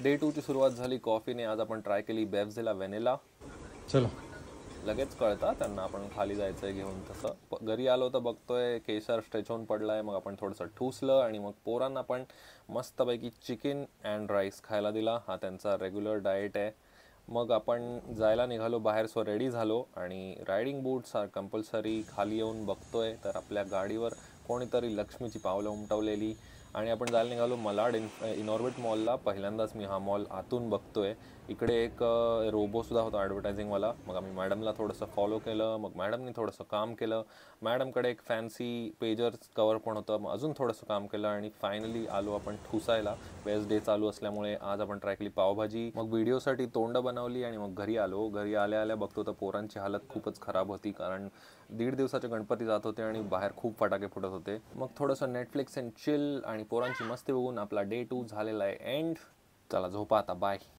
Day 2 ची सुरुवात झाली कॉफीने. आज आपण ट्राय केली बेव्हझेला व्हॅनिला. चलो. लगेच कळतं त्यांना आपण खाली जायचंय घेऊन. तसं घरी आलो तर बघतोय केशर स्ट्रेच होऊन पडलाय. मग आपण थोडंसं ठुसलं आणि मग पोरांना पण मस्तपैकी चिकन अँड राईस खायला दिला. हा त्यांचा रेग्युलर डाएट आहे. मग आपण जायला निघालो बाहेर. सो रेडी झालो आणि रायडिंग बूट्स आर कंपल्सरी. खाली येऊन बघतोय तर आपल्या गाडीवर कोणीतरी लक्ष्मीची पावलं उमटवलेली. आणि आपण जायला निघालो मलाड इनॉर्बिट मॉलला. पहिल्यांदाच मी हा मॉल आतून बघतोय. इकडे एक रोबोसुद्धा होता ॲडव्हर्टायझिंगवाला. मग आम्ही मॅडमला थोडंसं फॉलो केलं. मग मॅडमनी थोडंसं काम केलं. मॅडमकडे एक फॅन्सी पेजर कवर पण होतं. मग अजून थोडंसं काम केलं आणि फायनली आलो आपण ठुसायला. बेस्ट डे चालू असल्यामुळे आज आपण ट्राय केली पावभाजी. मग व्हिडिओसाठी तोंड बनवली आणि मग घरी आलो. घरी आल्या आल्या बघतो तर पोरांची हालत खूपच खराब होती, कारण 1.5 दिवसाचे गणपती जात होते आणि बाहेर खूप फटाके फुटत होते. मग थोडंसं नेटफ्लिक्स अँड चिल आणि पोरांची मस्ती बघून आपला डे 2 झालेला आहे एंड. चला झोपा आता, बाय.